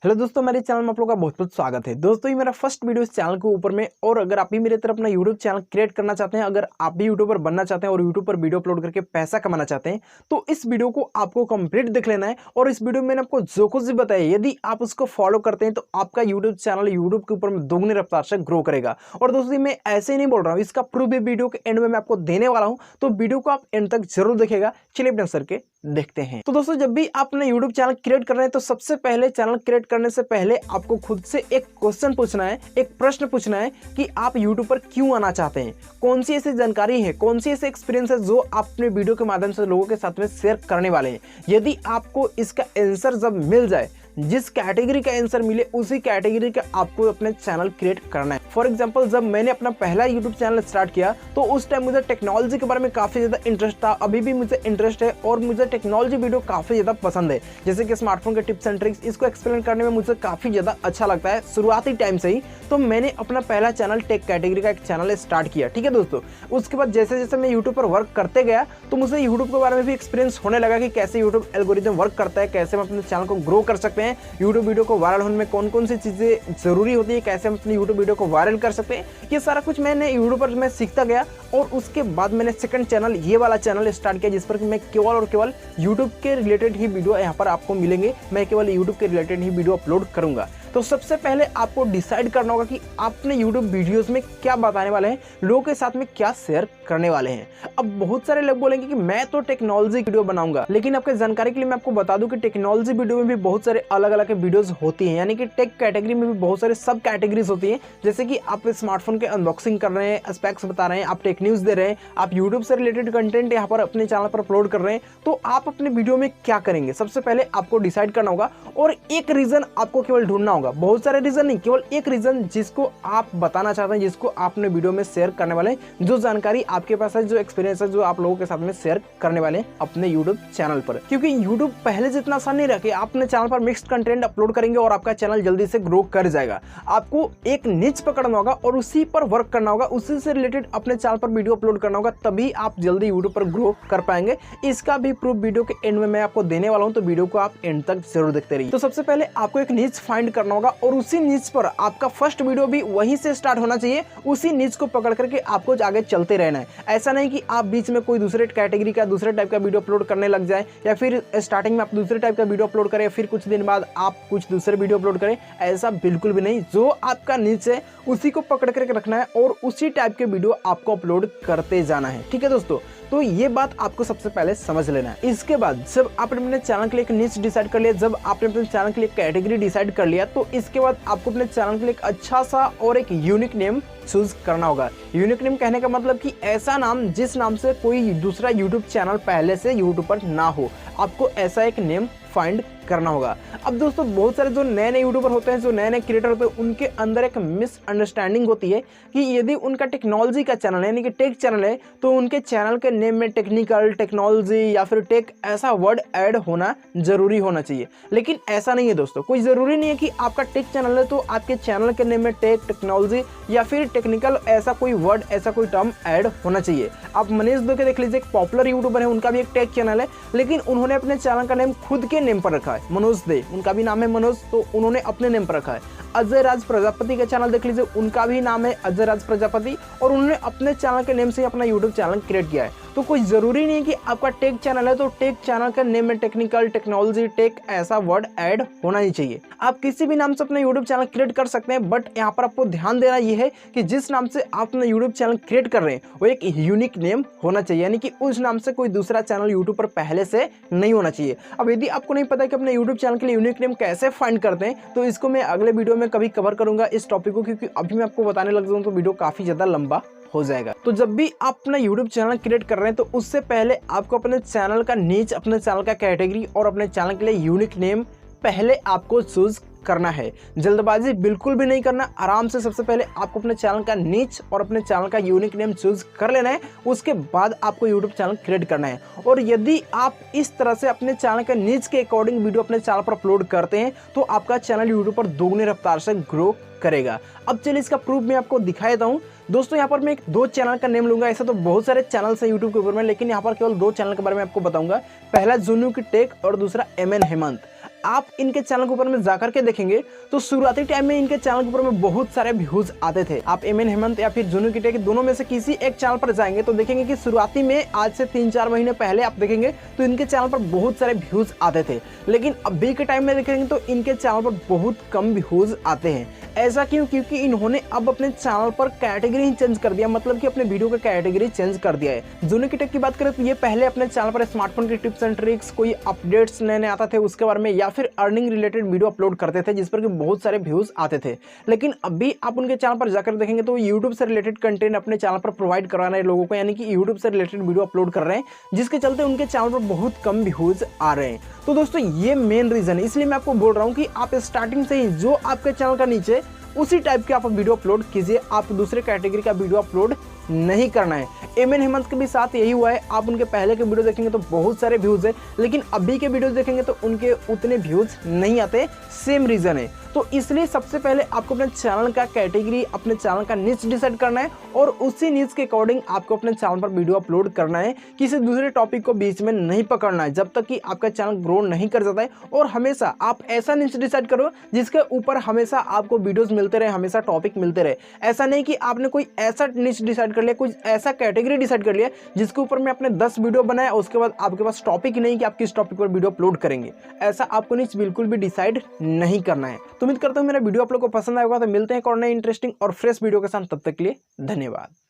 Hello दोस्तों, मेरे channel में आप लोगों का बहुत बहुत स्वागत है। दोस्तों ये मेरा फर्स्ट वीडियो इस चैनल के ऊपर में, और अगर आप भी मेरे तरफ अपना यूट्यूब चैनल क्रिएट करना चाहते हैं, अगर आप भी यूट्यूबर बनना चाहते हैं और यूट्यूब पर वीडियो अपलोड करके पैसा कमाना चाहते हैं, तो इस वीडियो को आपको कंप्लीट देख लेना है। और इस वीडियो में मैंने आपको जो कुछ भी बताया, यदि आप उसको फॉलो करते हैं तो आपका यूट्यूब चैनल यूट्यूब के ऊपर में दोगुनी रफ्तार से ग्रो करेगा। और दोस्तों मैं ऐसे ही नहीं बोल रहा हूँ, इसका प्रूफ भी वीडियो के एंड में मैं आपको देने वाला हूँ, तो वीडियो को आप एंड तक जरूर देखेगा। चलिए अपने सर के देखते हैं। तो दोस्तों जब भी आप अपना यूट्यूब चैनल क्रिएट कर रहे हैं, तो सबसे पहले चैनल क्रिएट करने से पहले आपको खुद से एक क्वेश्चन पूछना है, एक प्रश्न पूछना है कि आप यूट्यूब पर क्यों आना चाहते हैं। कौन सी ऐसी जानकारी है, कौन सी ऐसे एक्सपीरियंस है जो आप अपने वीडियो के माध्यम से लोगों के साथ में शेयर करने वाले हैं। यदि आपको इसका आंसर जब मिल जाए, जिस कैटेगरी का आंसर मिले उसी कैटेगरी का आपको अपने चैनल क्रिएट करना है। फॉर एग्जांपल जब मैंने अपना पहला यूट्यूब चैनल स्टार्ट किया तो उस टाइम मुझे टेक्नोलॉजी के बारे में काफ़ी ज़्यादा इंटरेस्ट था, अभी भी मुझे इंटरेस्ट है और मुझे टेक्नोलॉजी वीडियो काफ़ी ज़्यादा पसंद है। जैसे कि स्मार्टफोन के टिप्स एंड ट्रिक्स, इसको एक्सप्लेन करने में मुझे काफ़ी ज़्यादा अच्छा लगता है शुरुआती टाइम से ही। तो मैंने अपना पहला चैनल टेक कैटेगरी का एक चैनल स्टार्ट किया, ठीक है दोस्तों। उसके बाद जैसे जैसे मैं यूट्यूब पर वर्क करते गया तो मुझे यूट्यूब के बारे में भी एक्सपीरियंस होने लगा कि कैसे यूट्यूब एल्गोरिथम वर्क करता है, कैसे हम अपने चैनल को ग्रो कर सकते हैं, यूट्यूब वीडियो को वायरल होने में कौन कौन सी चीज़ें जरूरी होती है, कैसे हम अपनी यूट्यूब वीडियो को वायरल कर सकते हैं। ये सारा कुछ मैंने यूट्यूब पर मैं सीखता गया। और उसके बाद मैंने सेकंड चैनल, ये वाला चैनल स्टार्ट किया, जिस पर मैं केवल और केवल यूट्यूब के रिलेटेड ही वीडियो यहाँ पर आपको मिलेंगे। मैं केवल यूट्यूब के रिलेटेड ही वीडियो अपलोड करूंगा। तो सबसे पहले आपको डिसाइड करना होगा कि आप अपने यूट्यूब वीडियोस में क्या बताने वाले हैं, लोगों के साथ में क्या शेयर करने वाले हैं। अब बहुत सारे लोग बोलेंगे कि मैं तो टेक्नोलॉजी वीडियो बनाऊंगा, लेकिन आपके जानकारी के लिए मैं आपको बता दूं कि टेक्नोलॉजी वीडियो में भी बहुत सारे अलग अलग वीडियोस होती हैं। यानी कि टेक कैटेगरी में भी बहुत सारे सब कैटेगरीज होती हैं। जैसे कि आप स्मार्टफोन के अनबॉक्सिंग कर रहे हैं, स्पेक्स बता रहे हैं, आप टेक न्यूज दे रहे हैं, आप यूट्यूब से रिलेटेड कंटेंट यहाँ पर अपने चैनल पर अपलोड कर रहे हैं, तो आप अपने वीडियो में क्या करेंगे सबसे पहले आपको डिसाइड करना होगा। और एक रीजन आपको केवल ढूंढना होगा, बहुत सारे रीजन नहीं, केवल एक रीजन जिसको आप बताना चाहते हैं, जिसको आप अपने वीडियो में शेयर करने वाले हैं, जो जानकारी आपके पास है, जो एक्सपीरियंस है, जो आप लोगों के साथ में शेयर करने वाले हैं अपने यूट्यूब चैनल पर। क्योंकि यूट्यूब पहले जितना आसान नहीं रहा कि आप अपने चैनल पर मिक्स्ड कंटेंट अपलोड करेंगे और आपका चैनल जल्दी से ग्रो कर जाएगा। आपको एक निच पकड़ना होगा और उसी पर वर्क करना होगा, उसी से रिलेटेड अपने चैनल पर वीडियो अपलोड करना होगा, तभी आप जल्दी यूट्यूब पर ग्रो कर पाएंगे। इसका भी प्रूफ वीडियो के एंड में मैं आपको देने वाला हूं, तो वीडियो को आप एंड तक जरूर देखते रहिए। तो सबसे पहले आपको एक निच फाइंड करना होगा और उसी निच पर आपका फर्स्ट वीडियो भी वहीं से स्टार्ट होना चाहिए। उसी निच को पकड़ करके आपको आगे चलते रहना है। ऐसा नहीं कि आप बीच में कोई दूसरे कैटेगरी का, दूसरे टाइप का वीडियो अपलोड करने लग जाए, या फिर स्टार्टिंग में आप दूसरे टाइप का वीडियो अपलोड करें, फिर कुछ दिन बाद आप कुछ दूसरे वीडियो अपलोड करें। ऐसा बिल्कुल भी नहीं। जो आपका निच है उसी को पकड़ करके रखना है और उसी टाइप के वीडियो आपको अपलोड करते जाना है, ठीक है दोस्तों। तो ये बात आपको सबसे पहले समझ लेना है। इसके बाद जब आपने अपने चैनल के लिए एक निच डिसाइड कर लिया, जब आपने अपने चैनल के लिए कैटेगरी डिसाइड कर लिया, तो इसके बाद आपको अपने चैनल के लिए एक अच्छा सा और एक यूनिक नेम चूज करना होगा। यूनिक नेम कहने का मतलब कि ऐसा नाम जिस नाम से कोई दूसरा यूट्यूब चैनल पहले से यूट्यूब पर ना हो, आपको ऐसा एक नेम फाइंड करना होगा। अब दोस्तों बहुत सारे जो नए नए यूट्यूबर होते हैं, जो नए नए क्रिएटर होते हैं, उनके अंदर एक मिसअंडरस्टैंडिंग होती है कि यदि उनका टेक्नोलॉजी का चैनल है, यानी कि टेक चैनल है, तो उनके चैनल के नेम में टेक्निकल, टेक्नोलॉजी या फिर टेक ऐसा वर्ड ऐड होना जरूरी होना चाहिए। लेकिन ऐसा नहीं है दोस्तों, कोई जरूरी नहीं है कि आपका टेक चैनल है तो आपके चैनल के नेम में टेक, टेक्नोलॉजी या फिर टेक्निकल ऐसा कोई वर्ड, ऐसा कोई टर्म ऐड होना चाहिए। आप मनीष दो के देख लीजिए, एक पॉपुलर यूट्यूबर है, उनका भी एक टेक चैनल है, लेकिन उन्होंने अपने चैनल का नेम खुद के नेम पर रखा है, मनोज दे, उनका भी नाम है मनोज, तो उन्होंने अपने नेम पर रखा है। अजय राज प्रजापति का चैनल देख लीजिए, उनका भी नाम है अजय राज प्रजापति, और उन्होंने अपने चैनल के नेम से अपना यूट्यूब चैनल क्रिएट किया है। तो कोई जरूरी नहीं है कि आपका टेक चैनल है तो टेक चैनल का नेम में टेक्निकल, टेक्नोलॉजी, टेक ऐसा वर्ड ऐड होना ही चाहिए। आप किसी भी नाम से अपना यूट्यूब चैनल क्रिएट कर सकते हैं, बट यहाँ पर आपको ध्यान देना यह है कि जिस नाम से आप अपना यूट्यूब चैनल क्रिएट कर रहे हैं वो एक यूनिक नेम होना चाहिए, यानी कि उस नाम से कोई दूसरा चैनल यूट्यूब पर पहले से नहीं होना चाहिए। अब यदि आपको नहीं पता कि अपने यूट्यूब चैनल के लिए यूनिक नेम कैसे फाइंड करते हैं, तो इसको मैं अगले वीडियो में कभी कवर करूंगा इस टॉपिक को, क्योंकि अभी मैं आपको बताने लग जाऊँ तो वीडियो काफी ज्यादा लंबा हो जाएगा। तो जब भी आप अपना YouTube चैनल क्रिएट कर रहे हैं तो उससे पहले आपको अपने चैनल का नीच, अपने चैनल का कैटेगरी और अपने चैनल के लिए यूनिक नेम पहले आपको चूज करना है। जल्दबाजी बिल्कुल भी नहीं करना। आराम से सबसे पहले आपको अपने चैनल का नीच और अपने चैनल का यूनिक नेम चूज कर लेना है। उसके बाद आपको यूट्यूब चैनल क्रिएट करना है। और यदि आप इस तरह से अपने चैनल के नीच के अकॉर्डिंग वीडियो अपने चैनल पर अपलोड करते हैं तो आपका चैनल यूट्यूब पर दोगुनी रफ्तार से ग्रो करेगा। अब चलिए इसका प्रूफ मैं आपको दिखा देता हूँ। दोस्तों यहाँ पर मैं दो चैनल का नेम लूंगा। ऐसा तो बहुत सारे चैनल्स हैं यूट्यूब के ऊपर में, लेकिन यहाँ पर केवल दो चैनल के बारे में आपको बताऊंगा। पहला जुनू की टेक और दूसरा MN हेमंत। आप इनके चैनल के ऊपर में जाकर के देखेंगे तो शुरुआती टाइम में इनके चैनल के ऊपर में बहुत सारे व्यूज आते थे। आप एमएन हेमंत या फिर जुनू किटे के दोनों में से किसी एक चैनल पर जाएंगे तो देखेंगे कि शुरुआती में आज से 3-4 महीने पहले आप देखेंगे तो इनके चैनल पर बहुत सारे व्यूज आते थे, लेकिन अभी के टाइम में देखेंगे तो इनके चैनल पर बहुत कम व्यूज आते हैं। ऐसा क्यों? क्योंकि इन्होंने अब अपने चैनल पर कैटेगरी चेंज कर दिया, मतलब कि अपने वीडियो का कैटेगरी चेंज कर दिया है। जुनू किटे की बात करें तो ये पहले अपने चैनल पर स्मार्टफोन की टिप्स एंड ट्रिक्स, कोई अपडेट्स नए आते थे उसके बारे में, या फिर अर्निंग रिलेटेड वीडियो अपलोड करते थे जिस पर कि बहुत सारे व्यूज आते थे। लेकिन अभी आप उनके चैनल पर जाकर देखेंगे तो यूट्यूब से रिलेटेड कंटेंट अपने चैनल पर प्रोवाइड करा रहे हैं लोगों को, यानी कि यूट्यूब से रिलेटेड वीडियो अपलोड कर रहे हैं, जिसके चलते उनके चैनल पर बहुत कम व्यूज आ रहे हैं। तो दोस्तों ये मेन रीजन है, इसलिए मैं आपको बोल रहा हूँ कि आप स्टार्टिंग से ही जो आपके चैनल का नीचे उसी टाइप के आप वीडियो अपलोड कीजिए, आप दूसरे कैटेगरी का वीडियो अपलोड नहीं करना है। एमएन हेमंत के भी साथ यही हुआ है। आप उनके पहले के वीडियो देखेंगे तो बहुत सारे व्यूज है, लेकिन अभी के वीडियोस देखेंगे तो उनके उतने व्यूज नहीं आते। सेम रीजन है। तो इसलिए सबसे पहले आपको अपने चैनल का कैटेगरी, अपने चैनल का निच डिसाइड करना है और उसी निच के अकॉर्डिंग आपको अपने चैनल पर वीडियो अपलोड करना है। किसी दूसरे टॉपिक को बीच में नहीं पकड़ना है जब तक कि आपका चैनल ग्रो नहीं कर जाता है। और हमेशा आप ऐसा निच डिसाइड करो जिसके ऊपर हमेशा आपको वीडियोस मिलते रहे, हमेशा टॉपिक मिलते रहे। ऐसा नहीं कि आपने कोई ऐसा निच डिसाइड कर लिया, कुछ ऐसा कैटेगरी डिसाइड कर लिया जिसके ऊपर में आपने 10 वीडियो बनाया, उसके बाद आपके पास टॉपिक नहीं कि आप किस टॉपिक पर वीडियो अपलोड करेंगे। ऐसा आपको निच बिल्कुल भी डिसाइड नहीं करना है। तो उम्मीद करता हूं मेरा वीडियो आप लोगों को पसंद आएगा। तो मिलते हैं एक और नए इंटरेस्टिंग और फ्रेश वीडियो के साथ, तब तक के लिए धन्यवाद।